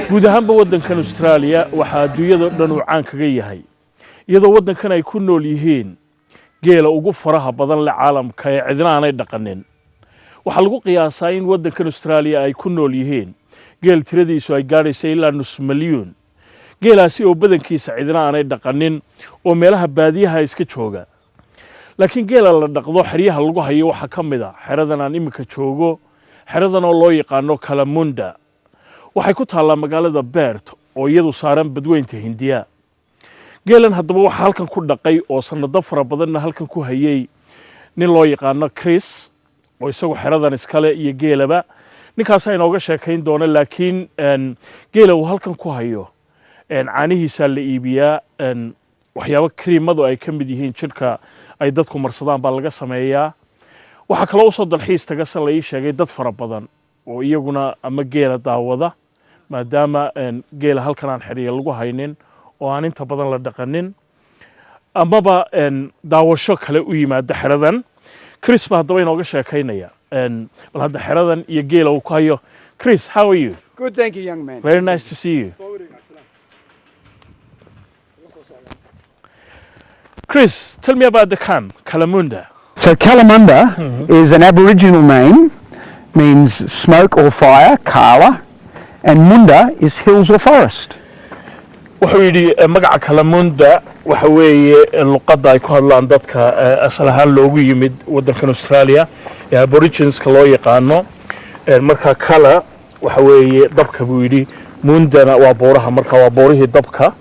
guud ahaanba waddankan Australia waxa adduunyada dhan uu caan kaga yahay iyadoo waddankan ay ku nool yihiin geela ugu faraha badan le caalamka ee cidina aanay dhaqanin waxa lagu qiyaasaa in waddankan Australia ay ku nool yihiin geel tiradiisu ay gaadhaysay ilaa nus milyuun geelaasi oo badankiisa cidina aanay dhaqanin oo meelaha baadiyaha iska jooga laakiin geela la dhaqdo xiriyaha lagu hayo waxa ka mid ah xeradan aan imika joogo xeradan oo loo yaqaano Kalamunda waxay ku taallaa magaalada Perth oo iyadu saaran badweynta Hindiya geelan haddaba waxa halkan ku dhaqay oo sanado fara badanna halkan ku hayay nin loo yaqaano Chris oo isagu xeradan iskale iyo geelaba ninkaas ay inooga sheekayn doona laakiin geela uu halkan ku hayo caanihiisa la iibiyaa waxyaabo kreemadu ay ka mid yihiin jirka ay dadku marsadaan baa laga sameeyaa waxa kale oo soo dalxiis taga san la ii sheegay dad fara badan oo iyaguna ama geela daawada maadaama geela halkan aan xiriir lagu haynin oo aan inta badan la dhaqanin amaba daawasho kale u yimaada xeradan Chris baa hadaba inooga sheekaynaya bal hadda xeradan iyo geela uu ku hayo Chris, how are you? Good, thank you, young man. Very nice to see you. Chris, tell me about the camp, Kalamunda. So Kalamunda is an Aboriginal name, means smoke or fire, Kala, and Munda is hills or forest. wuxuu yidhi magaca Kalamunda waxa weeye luqadda ay ku hadlaan dadka asal ahaan loogu yimid waddankan Australia ee Aborigines-ka loo yaqaano marka kala waxa weeye dabka buu yidhi Mundana waa booraha marka waa boorihii dabka.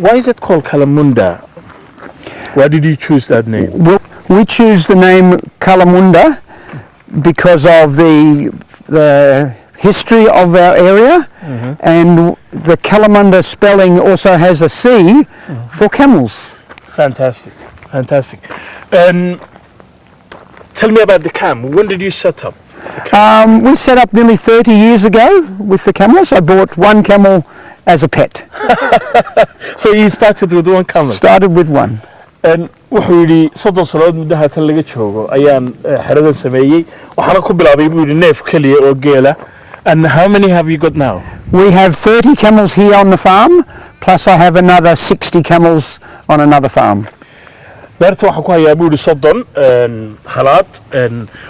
Why is it called Kalamunda? Why did you choose that name? Well, we choose the name Kalamunda because of the history of our area, and the Kalamunda spelling also has a C for camels. Fantastic, fantastic. Tell me about the camp. When did you set up? We set up nearly 30 years ago with the camels. I bought one camel as a pet. So you started with one camel? Started with one. wuxuu yidhi 30 sanadood muddo haatan laga joogo ayaan xeradan sameeyay waxaana ku bilaabay buu yidhi neef kaliya oo geela. And how many have you got now? We have 30 camels here on the farm, plus I have another 60 camels on another farm. beerta waxaan ku hayaa buu yidhi 30 halaad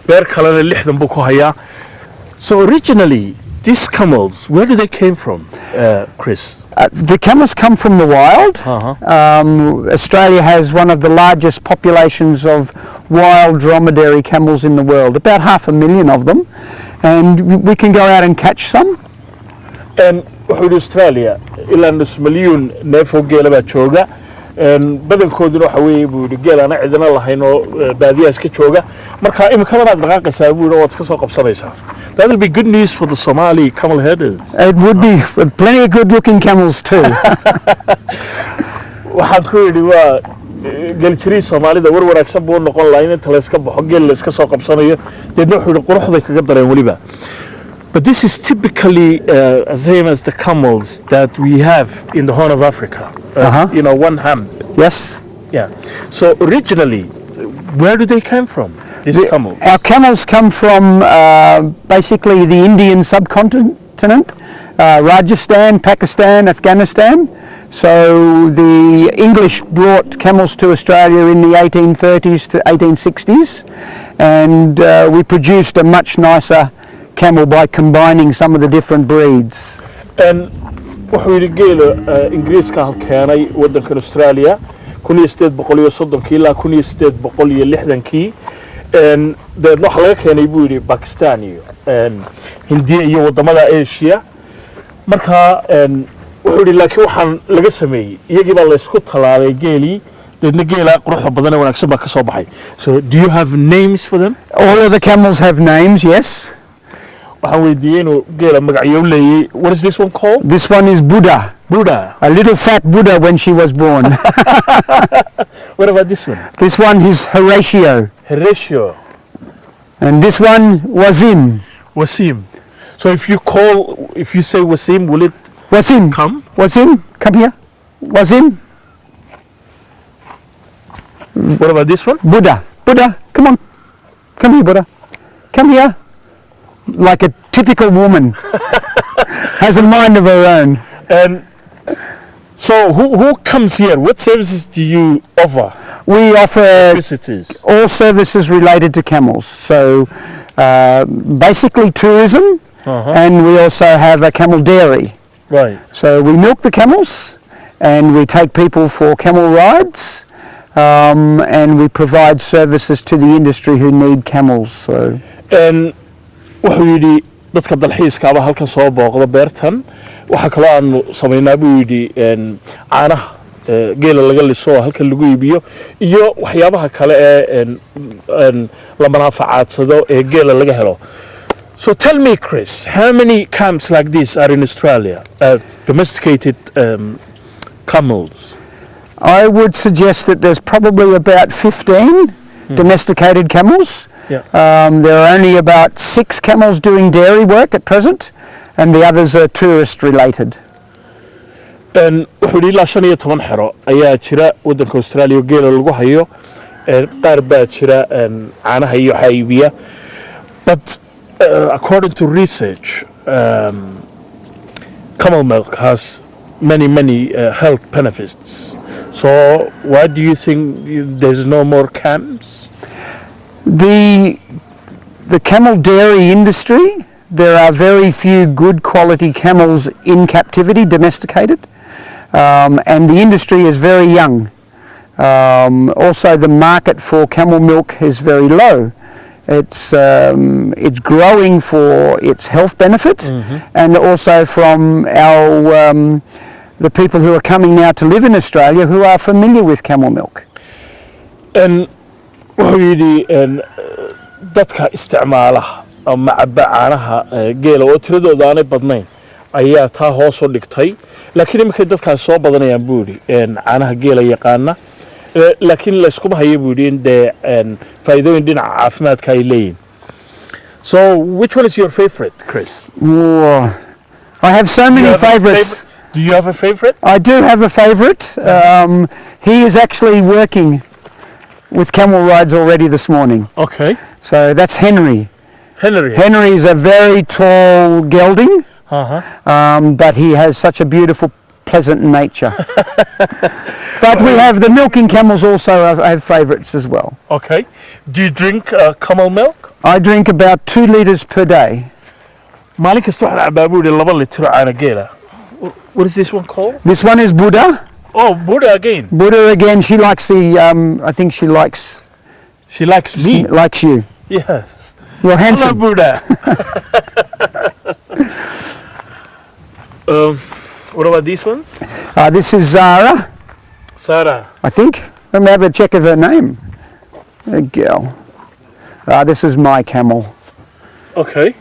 beer kalena 60 buu ku hayaa. So originally these camels, where do they came from, Chris? The camels come from the wild. Australia has one of the largest populations of wild dromedary camels in the world, about 500,000 of them, and we can go out and catch some. wuxuu yidhi Australia ilaa nus milyuun neef oo geela baa jooga badankooduna waxa weeye buu yidhi geel aan cidina lahayn oo baadiyaha iska jooga marka imikadan aad dhaqaaqaysaa buu yidhi oo aad ka soo qabsanaysaa. That will be good news for the Somali camel herders. It would be, with plenty of good looking camels too. waxaan ku yidhi waa geeljirii Soomaalida war wanaagsan buu noqon lahaa in inta la iska baxo geel la iska soo qabsanayo deedna wuxuu yidhi quruxday kaga dareen weliba. But this is typically same as the camels that we have in the Horn of Africa. You know, one hump. Yes. Yeah. So originally, where do they come from? These camels. Our camels come from basically the Indian subcontinent, Rajasthan, Pakistan, Afghanistan. So the English brought camels to Australia in the 1830s to 1860s, and we produced a much nicer camel by combining some of the different breeds. And wuxuu yidhi geela Ingiriiska hal keenay waddankan Australia 1830 ilaa 1860 deedna waxa laga keenay buu yidhi Pakistan iyo Hindiya iyo wadamada Asia marka wuxuu yidhi laakiin waxaan laga sameeyay iyagii baa la isku talaalay geelii deedna geela quruxda badan ee wanaagsan baa ka soo baxay. So do you have names for them? All of the camels have names, yes. waxaan weydiiyey inuu geela magacyo u leeyay. What is this one called? This one is Buddha, Buddha. a little fat Buddha when she was born. What about this one? This one is Horatio, Horatio. and this one Wazim. Wasim. So if you say Wasim, will it Wazim, come? Wazim, come here. Wazim, What about this one? Buddha, Buddha, come on, come here, Buddha, come here. Like a typical woman, has a mind of her own. And so who comes here? What services do you offer We offer visitors? all services related to camels. So basically tourism, and we also have a camel dairy. Right. So we milk the camels and we take people for camel rides, and we provide services to the industry who need camels. So And wuxuu yidhi dadka dalxiiskaaba halkan soo booqda beertan waxaa kaloo aanu samaynaa buu yidhi caanaha geela laga liso oo halkan lagu iibiyo iyo waxyaabaha kale ee la manaafacadsado ee geela laga helo. So tell me, Chris, how many camps like this are in Australia? Domesticated camels. I would suggest that there's probably about 15 domesticated camels. Yeah. There are only about 6 camels doing dairy work at present, and the others are tourist related. Wuxuu yidhi ilaa 15 xero ayaa jira waddanka Australia oo geela lagu hayo. Qaar baa jira caanaha iyo waxa iibiya. But according to research, camel milk has many health benefits. So why do you think there's no more camps? The camel dairy industry, there are very few good quality camels in captivity, domesticated, and the industry is very young. Also, the market for camel milk is very low. It's growing for its health benefits, and also from our the people who are coming now to live in Australia who are familiar with camel milk. And wuxuu yidhi dadka isticmaala ama cabba caanaha geela oo tiradooda aanay badnayn ayaa taa hoos u dhigtay, laakiin iminka dadkaas soo badanayaan buu yidhi caanaha geela yaqaana, laakiin la iskuma hayo buu yidhi in dee faa'iidooyin dhinaca caafimaadka ay leeyihin. So which one is your favorite, Chris? Oh, I have so many favourites. Do you have a favorite? I do have a favourite. He is actually working with camel rides already this morning. Okay. So that's Henry. Henry. Henry is a very tall gelding, but he has such a beautiful, pleasant nature. But we have the milking camels also have favourites as well. Okay. Do you drink camel milk? I drink about 2 litres per day. Maalin kasta waxaan cabaa buu yidhi 2 litir oo caana geela. What is this one called? This one is Buddha. Oh, Buddha again. Buddha again, she likes the, I think she likes me. Likes you. Yes. You're Hello, handsome. Buddha. What about this one? This is Zara, Sarah. I think. Let me have a check of her name. A girl. This is my camel. Okay.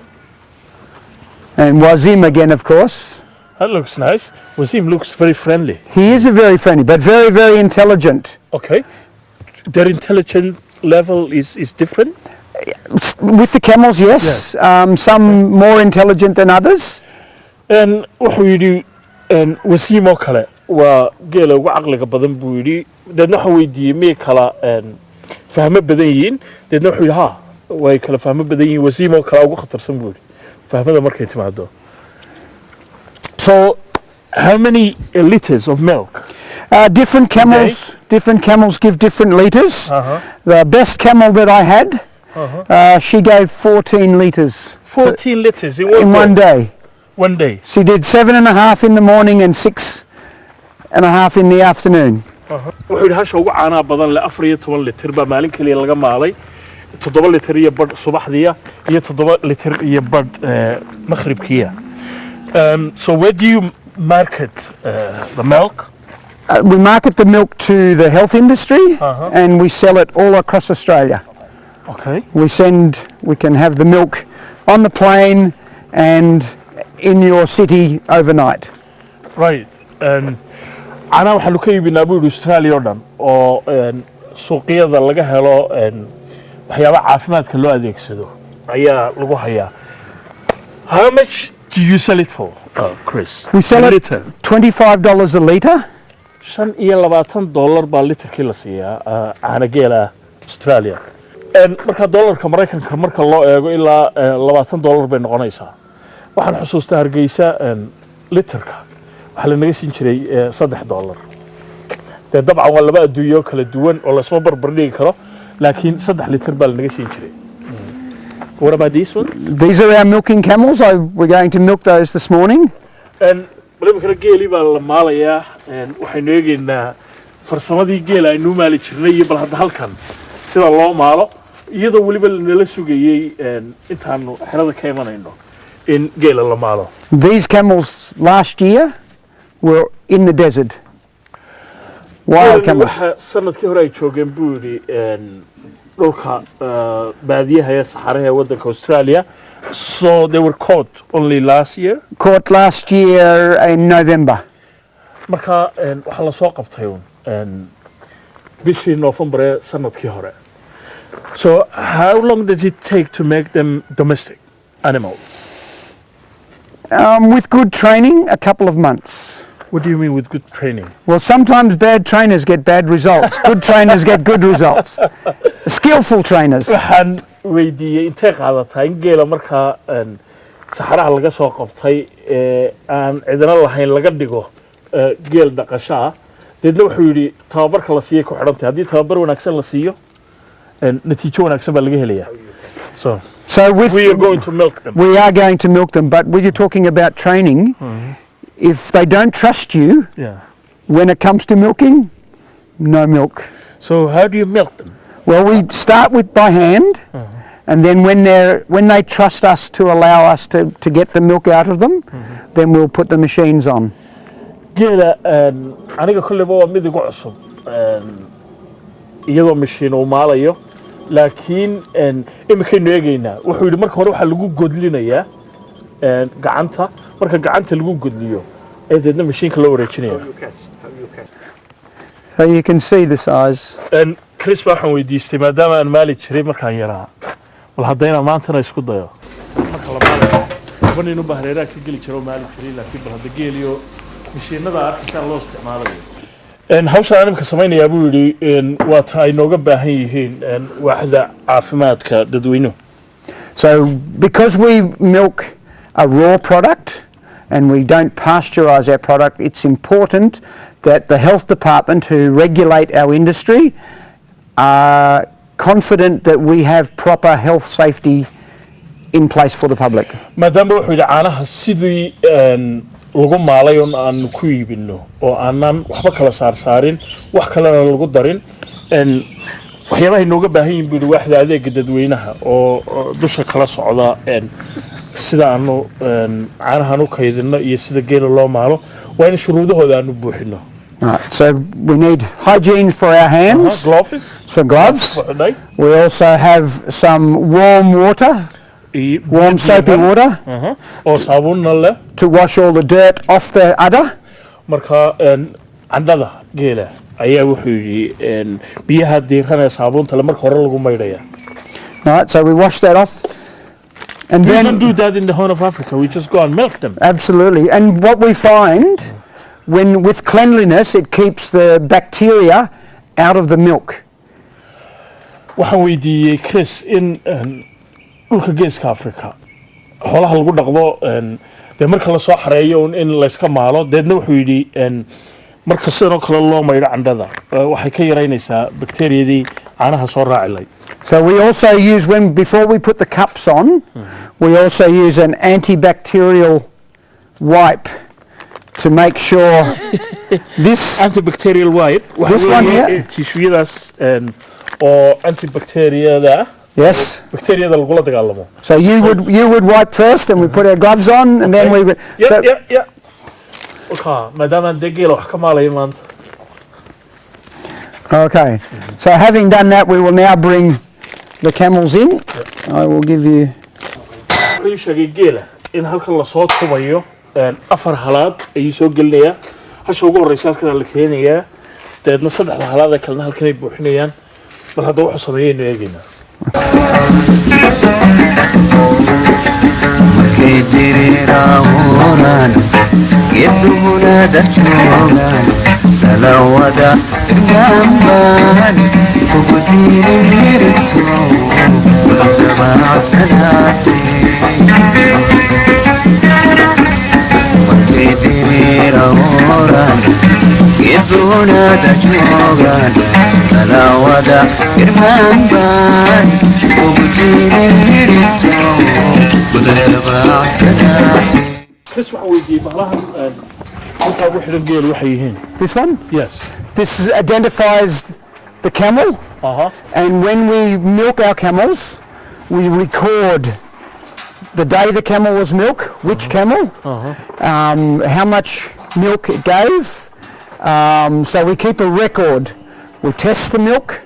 And Wazim again, of course. That looks nice. Wasim looks very friendly. He is a very friendly, but very, very intelligent. Okay. Their intelligence level is different? With the camels, yes. Some more intelligent than others. And wuxuu yidhi Wasim oo kale waa geela ugu caqliga badan buu yidhi. Deedna waxaan weydiiyey miyay kala fahmo badan yihiin. Deedna wuxuu yidhi ha way kala fahmo badan yihiin. Wasim oo kale ugu khatarsan buu yidhi fahmada markay timaado. So how many liters of milk? Different camels give different litres. The best camel that I had, she gave 14 litres. 14 liters in one day. One day. She did 7.5 in the morning and 6.5 in the afternoon. wuxuu yidhi hasha ugu caanaha badan le 14 litir baa maalin kaliya laga maalay 7 litir iyo badh subaxdiya iyo 7 litir iyo badh maghribkiya. So where do you market the milk? We market the milk to the health industry, and we sell it all across Australia. Okay. We can have the milk on the plane and in your city overnight. right caanaha waxaanu ka iibinaa buu yidhi australia oo dhan oo suuqyada laga helo waxyaaba caafimaadka loo adeegsado ayaa lagu hayaa. How much do you sell it for, Chris? We sell A it litre. $25 a litre. $25 baa litirkii la siiyaa caana geela Australia. Marka dollarka Mareykanka marka loo eego ilaa $20 bay noqonaysaa. Waxaan xusuustaa Hargeysa litirka waxa la naga siin jiray $3. Dee dabcan waa laba adduunyo kala duwan oo la isma barbar dhigi karo, laakiin 3 litir baa la naga siin jiray. What about this one? These are our milking camels. We're going to milk those this morning. Waliba kala geeli baa la maalayaa waxaynu eegaynaa farsamadii geela aynu maali jirnay iyo bal hadda halkan sida loo maalo iyadoo waliba nala sugayay intaanu xerada ka imanayno in geela la maalo. These camels last year were in the desert. Wild camels. waxa sanadkii hore ay joogeen buu yidhi dhulka baadiyaha ee saxaraha ee waddanka Australia. So they were caught only last year. Caught last year in November. Marka waxaa la soo qabtay bishii November ee sanadkii hore. So how long does it take to make them domestic animals? With good training, a couple of months. What do you mean with good training? Well, sometimes bad trainers get bad results. Good trainers get good results. Skillful trainers. Waxaan weydiiyey intee qaadataa in geela markaa saxaraha laga soo qabtay aan cidina lahayn laga dhigo geel dhaqasho ah. Deedna wuxuu yidhi tababarka la siiyey ku xidhantay haddii tababar wanaagsan la siiyo natiijo wanaagsan baa laga helayaa. So with We are going to milk them. we are going to milk them, but when you're talking about training, if they don't trust you Yeah. when it comes to milking, no milk. So how do you milk them? Well, we start with by hand, and then when they trust us to allow us to get the milk out of them, then we'll put the machines on. geela aniga kulleyba waa mid igu cusub iyadoo mashiin uu maalayo laakiin imikaynu eegaynaa wuxuu yidhi marka hore waxaa lagu godlinayaa gacanta marka gacanta lagu godliyo ee deedna mashiinka loo wareejinaya. So you can see the size. Chris baa waxaan weydiistay maadaama aan maali jiray markaan yaraa bal haddayna maantana isku dayo marka la maalayo laba nin unbaa hareeraha ka geli jira oo maali jiray laakiin bal hadda geeliyo mashiinada arkaysaa loo isticmaalayo. Hawshaan animka samaynayaa buu yidhi waa ta ay nooga baahan yihiin waaxda caafimaadka dadweynuhu. So because we milk a raw product and we don't pasteurize our product, it's important that the health department who regulate our industry are confident that we have proper health safety in place for the public. maadaama wuxuu yidhi caanaha sidii lagu maalay oo aan ku iibino oo aanan waxba kala saarin wax kalena lagu darin waxyaabaha inooga baahan yihiin buu yidhi waaxda adeega dadweynaha oo dusha kala socda sida aanu caanahan u kaydino iyo sida geela loo maalo waa in shuruudahooda aanu buuxino. Right, so we need hygiene for our hands, Gloves. so gloves. We also have some warm water, warm soapy water, oo saabuunna leh to wash all the dirt off the udder. marka candhada geela ayaa wuxuu yidhi biyaha diiran ee saabuunta le marka hore lagu maydhaya. Right, so we wash that off. And We then don't do that in the Horn of Africa. We just go and milk them. absolutely. And what we find with cleanliness, it keeps the bacteria out of the milk. Waxaan weydiiyey Chris in dhulka geeska Afrika xoolaha lagu dhaqdo dee marka la soo xareeyo in la iska maalo deedna wuxuu yidhi marka sidoo kale loo maydho candhada waxay ka yaraynaysaa bakteeriyadii caanaha soo raaci lahayd. So we also use, before we put the cups on, we also use an antibacterial wipe to make sure this Antibacterial wipe This one here? tishuyadaas oo antibacteriyada yes. bakteeriyada lagula dagaalamo. So you would wipe first, and we put our gloves on, and then we would. So, maadaama aan dee geela wax ka maalayo maanta. okay. So having done that, we will now bring the camels in. I will give you. Wuxuu sheegay geela in halkan lasoo tubayo 4 halaad ayuu soo gelinayaa hasha ugu horeysa halkan la keenayaa deedna 3 halaad ee kalena halkan ay buuxinayaan bal hadda wuxuu sameeyay eegina كيديريراهونان يدهونا دجوغان دلودا الجنبان فقدين يرتو وجمع سناتي كيديريراهونان يدهونا دجوغان دلودا الجنبان فقدين يرتو Chris, what we do, This one? yes. This identifies the camel, and when we milk our camels, we record the day the camel was milked, which camel, how much milk it gave. So we keep a record. We test the milk.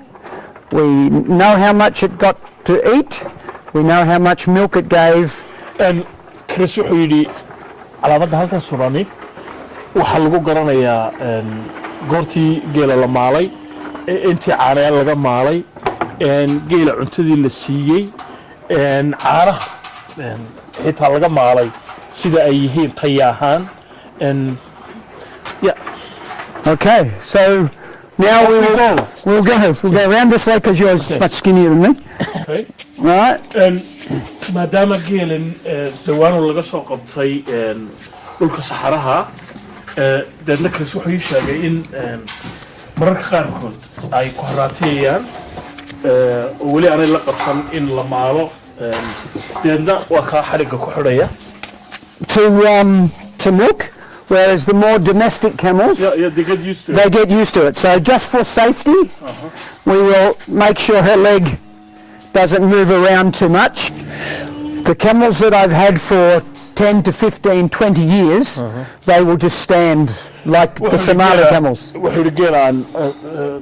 We know how much it got to eat. We know how much milk it gave. And Chris wuxuu yidhi calaamadda halkan surani waxaa lagu garanayaa goortii geela la maalay intii caanayaal laga maalay geela cuntadii la siiyey caanaha xitaa laga maalay sida ay yihiin taya ahaan Okay, so now we'll go around this way because you're much skinnier than me. Okay. Right. maadaama geelan dawaanu laga soo qabtay dhulka saxaraha deedna Chris wuxuu ii sheegay in mararka qaarkood ay ku haraatiyayaan oo weli aanay la qabsan in la maalo deedna waa kaa xadhigga ku xidhaya to milk, whereas the more domestic camels, they get used to it. they get used to it. So just for safety, we will make sure her leg doesn't move around too much. The camels that I've had for 10 to 15, 20 years, they will just stand like the Somali camels. wuxuu yidhi geelaan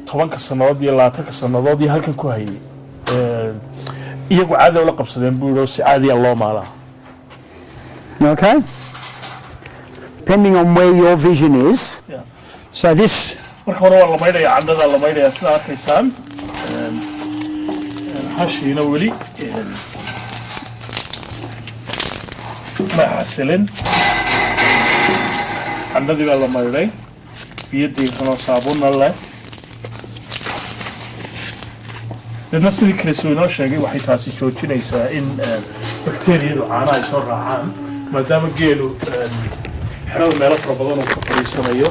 10 sannadood iyo 20 sannadood iyo halkan ku hayay iyagu caadi ula qabsadeen buu yidhi si caadiya loo maalaa Okay? Depending on where your vision is. Yeah. So this, marka hore waa la maydhaya candhada la maydhaya sida arkaysaan hashiina weli ma xasilin candhadii baa la maydhay biyo diirsanoo saabuunna leh deedna sidii Chris uu inoo sheegay waxay taasi joojinaysaa in bakteeriyadu caanaha ay soo raacaan maadaama geelu xerada meelo fara badan uu ka fadhiisanayo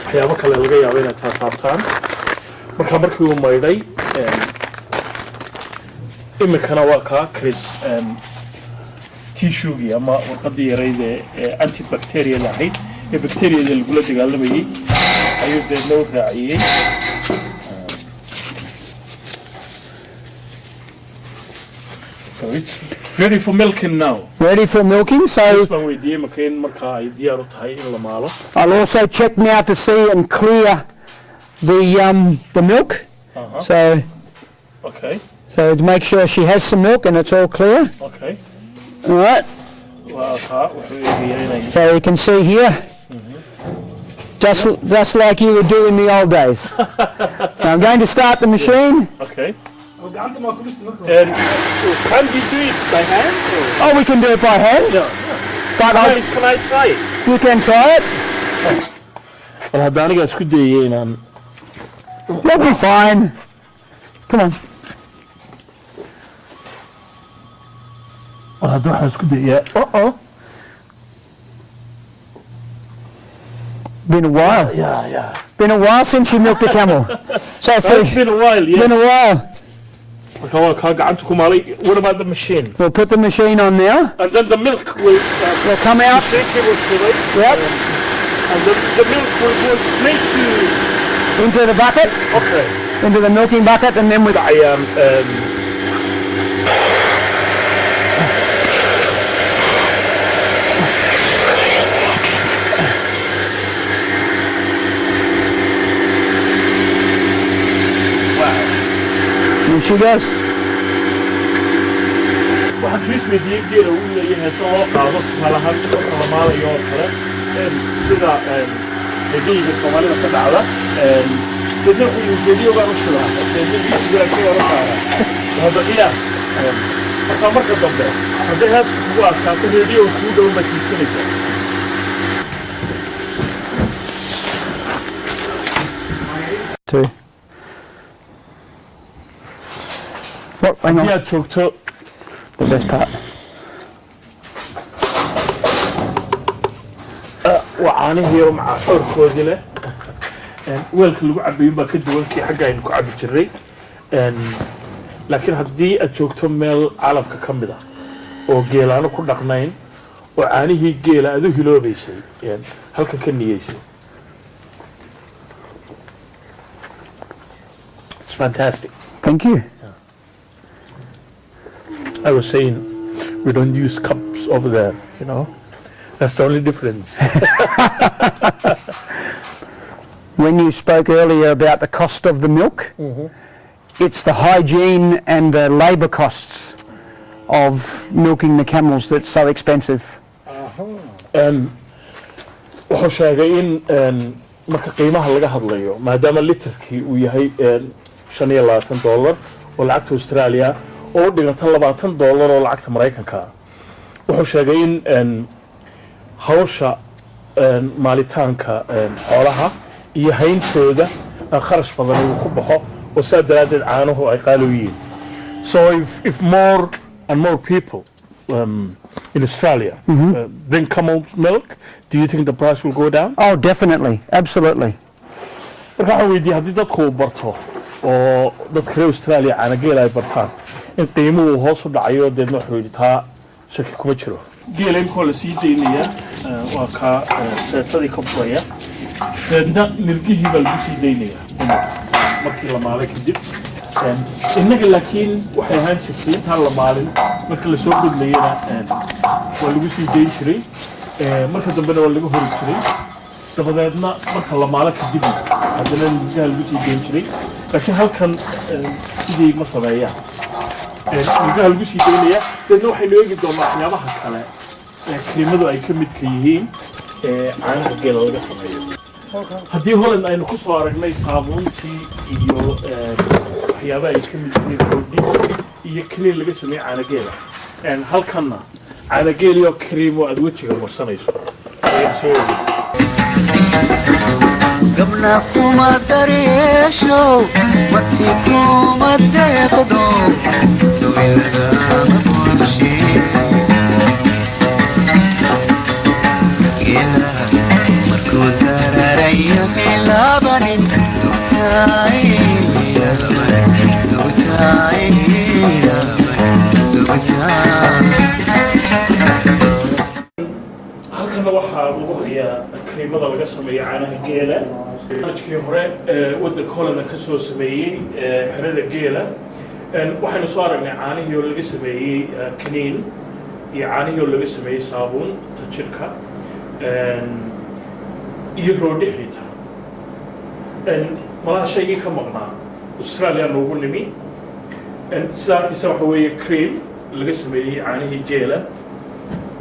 waxyaabo kale laga yaabo inay taataabtaan markii uu maydhay imikana waa kaa Chris tissuegii ama warqadii yarayd ee antibacterial ahayd ee bakteeriyada lagula dagaalamayay ayuu deedna u raaciyey so it's ready for milking now. ready for milking. So baan weydiiyey markayn markaa ay diyaar u tahay in la maalo I'll also check now to see and clear the milk. So okay to make sure she has some milk and it's all clear. okay All right. waa kaa wuxuu eegayaa inay So you can see here, just like you would do in the old days. Now I'm going to start the machine. okay and can we do it by hand or? Oh, we can do it by hand. But Can I try it? you can try it. Bal hadda aniga isku dayay inaan You'll be fine. Come on. bal hadda waxaan isku dayaa Been a while. yeah Been a while since you milked a camel. So it's been a while yeah been a while. marka waa kaa gacanta ku maalay what about the machine We'll put the machine on now. and then the milk will We'll come out. shake it will shake Yep. and the milk will go straight to Into the bucket. okay Into the milking bucket, and then we. I am Here she goes. waxaa Chris isweydiiyey geela uu leeyahay heesa loo qaado tusaalahaan marka la maalayo oo kale sida geyiga soomaalida ka dhacda dadna wuxuu video baan u shidaa videoga ka hor qaada hada qiyaas marka marka dambe hadday hees kugu adkaato radio kuu dhow ma tiisanaysa Two. What? Hang on. yaa joogto The best part. waa caanihii oo maca xoorkoodii leh weelka lagu cabayin baa ka duwankii xagga aynu ku cabi jirray laakiin haddii aad joogto meel caalamka ka mid ah oo geelaano ku dhaqnayn oo caanihii geela aad u hiloobaysay halkan ka niyeysay It's fantastic. Thank you. I was saying we don't use cups over there, you know. That's the only difference. When you spoke earlier about the cost of the milk, it's the hygiene and the labour costs of milking the camels that's so expensive. wuxuu sheegay in marka qiimaha laga hadlayo maadaama litarkii uu yahay $25 oo lacagta Australia oo u dhiganta $20 oo lacagta Mareykanka wuxuu sheegay in hawsha maalitaanka xoolaha iyo hayntooda kharash badan uu ku baxo oo saadaradeed caanuhu ay qaali u yihiin so if more and more people in Australia drink camel milk, do you think the price will go down? Oh, definitely. Absolutely. marka waxaan weydiiyey haddii dadku uu barto oo dadka reer Australia caana geel ay bartaan in qiimuhu hoos u dhacayo deedna wuxuu yidhi taa shaki kuma jiro geela imkoo la sii daynaya waa ka seetadii ka furaya deedna nirgihii baa lagu sii daynaya markii la maalay kadib innaga laakiin waxay ahaan jirtay intaan la maalin marka lasoo qudlayana waa lagu sii dayn jiray marka dambena waa laga hori jiray dabadeedna marka la maalo kadib haddana nirgaha lagu sii dayn jiray laakiin halkan sidii ma sameeyaan nirgaha lagu sii daynaya deedna waxaynu eegi doonaa waxyaabaha kale krimadu ay ka midka yihiin caanaha geela laga sameeyo haddii Holland aynu ku soo aragnay saabuuntii iyo waxyaaba ay ka mid yihiin roodhi iyo kaliya laga sameeyo caana geela halkanna caana geel iyo cream oo aad wajiga marsanayso قبل كوما دريشو مرتي كوما ديقدو دويلغا مبوشي إلا مركو دراري خلابني دوتاي لغمر دوتاي لغمر دوتاي halkana waxaa lagu hayaa kariimada laga sameeyo caanaha geela ajkii hore waddanka Holland ka soo sameeyey xerada geela waxaynu soo aragnay caanihii oo laga sameeyey kaniin iyo caanihii oo laga sameeyey saabuun tajirka iyo roodhi xitaa malaha shaygii ka maqnaa Australia noogu nimi sidaa arkaysa waxa weeye cream laga sameeyey caanihii geela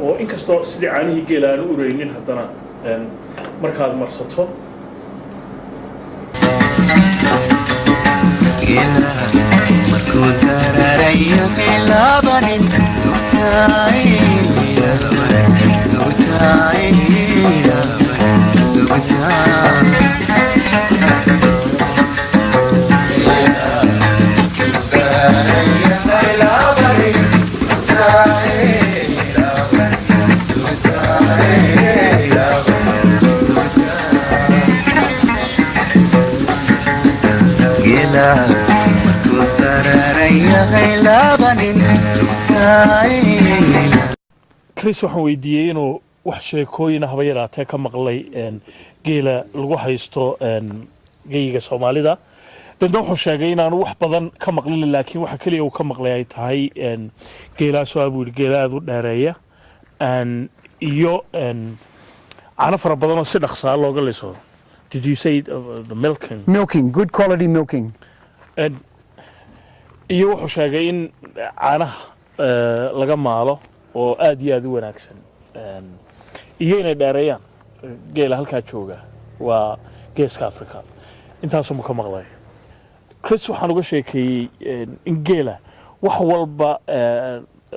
oo inkastoo sidii caanihii geela aan u ureynin haddana markaad marsato إلا مركو دراري خلابني دوتاي لغمر دوتاي لغمر دوتاي Chris waxaan weydiiyey inuu wax sheekooyin haba yaraatee ka maqlay geela lagu haysto geyiga Soomaalida dadna wuxuu sheegay inaanu wax badan ka maqlin laakiin waxa kaliya uu ka maqlay ay tahay geelaas oo abuur geela aad u dheereeya iyo caano fara badan oo si dhaqso looga liso. Did you say the milking? Milking, good quality milking. iyo wuxuu sheegay in caanaha laga maalo oo aad iyo aad u wanaagsan iyo inay dheereeyaan geela halkaa jooga waa geeska Afrika intaasoo ma ka maqlay Chris waxaan uga sheekeeyey in geela wax walba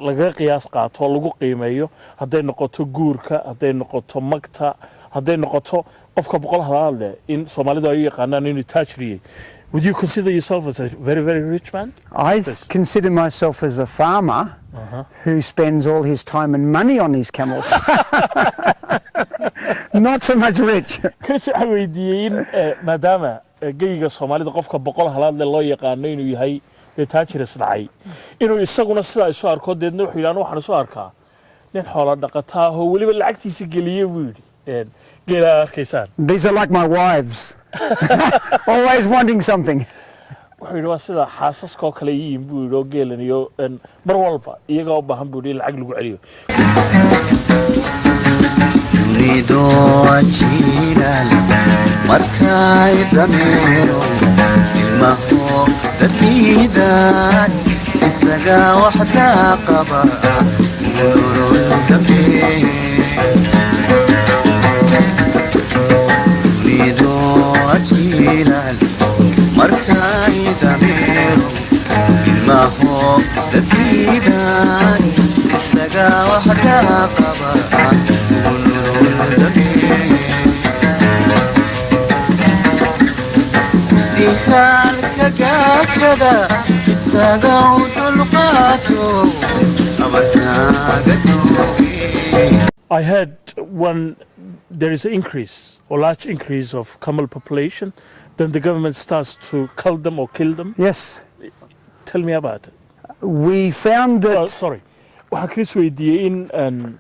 laga qiyaas qaato lagu qiimeeyo hadday noqoto guurka hadday noqoto magta hadday noqoto qofka boqol halaad leh in Soomaalidu ay yaqaanaan inuu taajiriyay. Would you consider yourself as a very, very rich man? I consider myself as a farmer who spends all his time and money on his camels. Not so much rich. Chris waxaan weydiiyey in maadaama geyga Soomaalida qofka boqol halaad leh loo yaqaano inuu yahay taajir isdhacay inuu isaguna sidaa isu arko deedna wuxuu yidhaahdo waxaan isu arkaa nin xoolo dhaqataa oo weliba lacagtiisa geliyay buu yidhi geela arkaysaan. These are like my wives. Always wanting something. wuxuu yidhi waa sida xaasaskoo kale yihiin buu yidhi oo geelan iyo mar walba iyagaa u baahan buu yidhi in lacag lagu celiyo. Nido ajilan markay dameero ilmaho dadkiidan isaga waxda qaba nolol dambe nido ajilan markay dameero ilmaho dadkiidan isaga waxda qaba Dihalka gaajada isaga u dulqaato abarkaaga tooge. I heard when there is an increase or large increase of camel population, then the government starts to cull them or kill them. Yes. Tell me about it. We found that... Oh, sorry. waxaan Chris weydiiyey in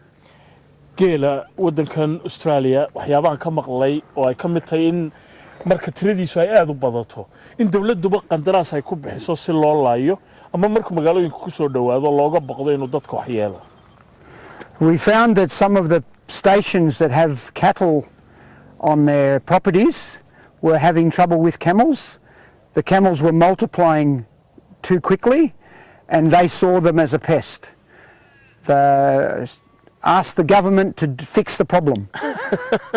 geela waddankan Australia waxyaabaha ka maqlay oo ay ka mid tahay in marka tiradiisu ay aad u badato in dawladduba qandaraas ay ku bixiso si loo laayo ama marka magaalooyinka ku soo dhawaado looga boqdo inuu dadka wax yeelo. We found that some of the stations that have cattle on their properties were having trouble with camels. The camels were multiplying too quickly and they saw them as a pest. They asked the government to fix the problem.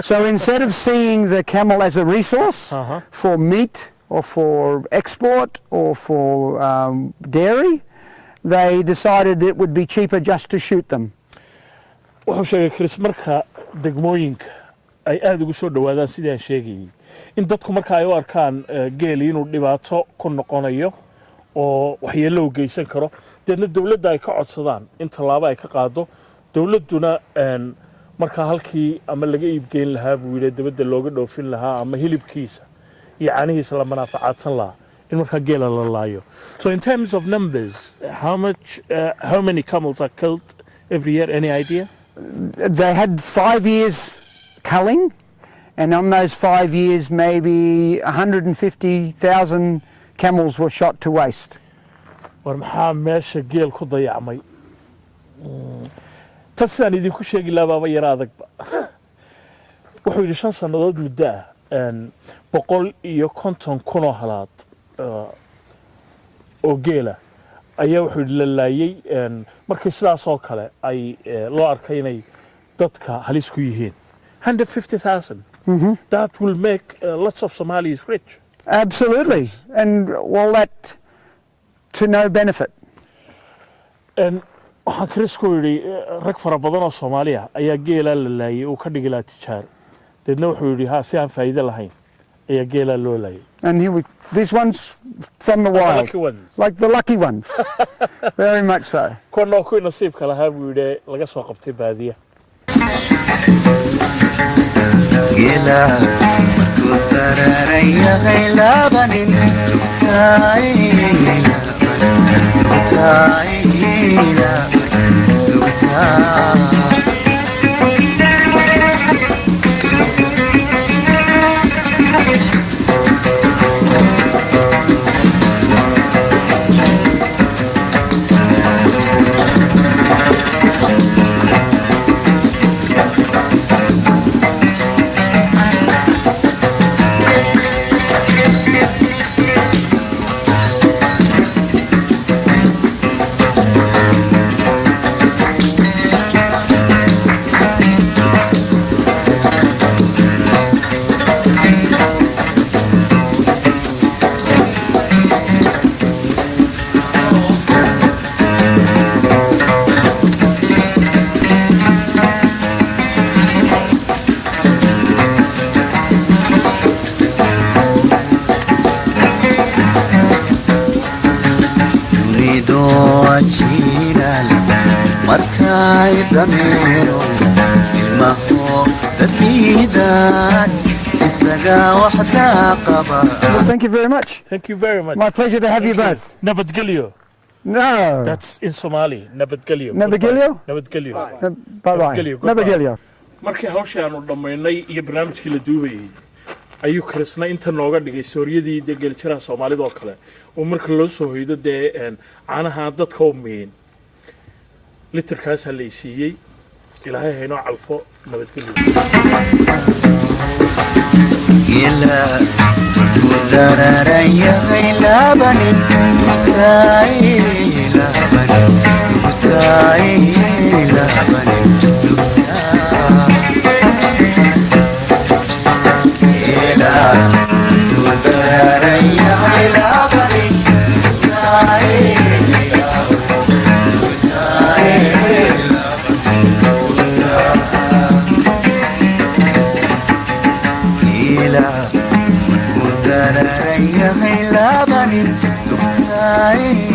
So instead of seeing the camel as a resource for meat or for export or for dairy, they decided it would be cheaper just to shoot them. wuxuu sheegay Chris marka degmooyinka ay aad ugu soo dhawaadaan sidii aan sheegayay in dadku marka ay u arkaan geel inuu dhibaato ku noqonayo oo waxyeello u geysan karo deedna dawladda ay ka codsadaan in tallaabo ay ka qaado dawladduna marka halkii ama laga iibgeyn lahaa buu yidhi dibadda looga dhoofin lahaa ama hilibkiisa iyo caanihiisa la manaafacaadsan lahaa in marka geela la laayo. So in terms of numbers, how many camels are killed every year? Any idea? They had 5 years culling, and on those 5 years maybe 150,000 camels were shot to waste. war maxaa meesha geel ku dayacmay tan sidaan idinku sheegi lahaa baaba yara adagba wuxuu yidhi 5 sannadood muddo ah 150,000 oo halaad oo geela ayaa wuxuu yidhi la laayay markii sidaas oo kale ay loo arkay inay dadka halis ku yihiin 150,000. That will make lots of Somalis rich. Absolutely, and well, that to no benefit. waxaan Chris ku yidhi rag fara badan oo Soomaaliya ayaa geela la laayay oo ka dhigi lahaa tijaar deedna wuxuu yidhi si aan faa'iido lahayn ayaa geela loo laayay. And here we, these ones from the wild, lucky ones. like the lucky ones. Very much so. kuwan oo kuwii nasiibka lahaa buu yidhi laga soo qabtay baadiya. Gela markuu dararayahay laabanin dameero ilmaho dadkiidaan isagaa waxdaa qaba Well, thank you very much. Thank you very much. My pleasure to have you both. Nabadgelyo. No. That's in Somali. Nabadgelyo. Nabadgelyo? Nabadgelyo. Bye-bye. Nabadgelyo, goodbye. Nabadgelyo. markii hawsha aanu dhammaynay iyo barnaamijkii la duubayay ayuu karisna inta nooga dhigay sooriyadii dee geeljiraha soomaalida oo kale oo marka loo soo hoydo dee caanaha dadka u miin litirkaasaa la isiiyey ilaahay haynoo calfo nabadgelyo gela ku dararan yahay labanin taay labanin Hey,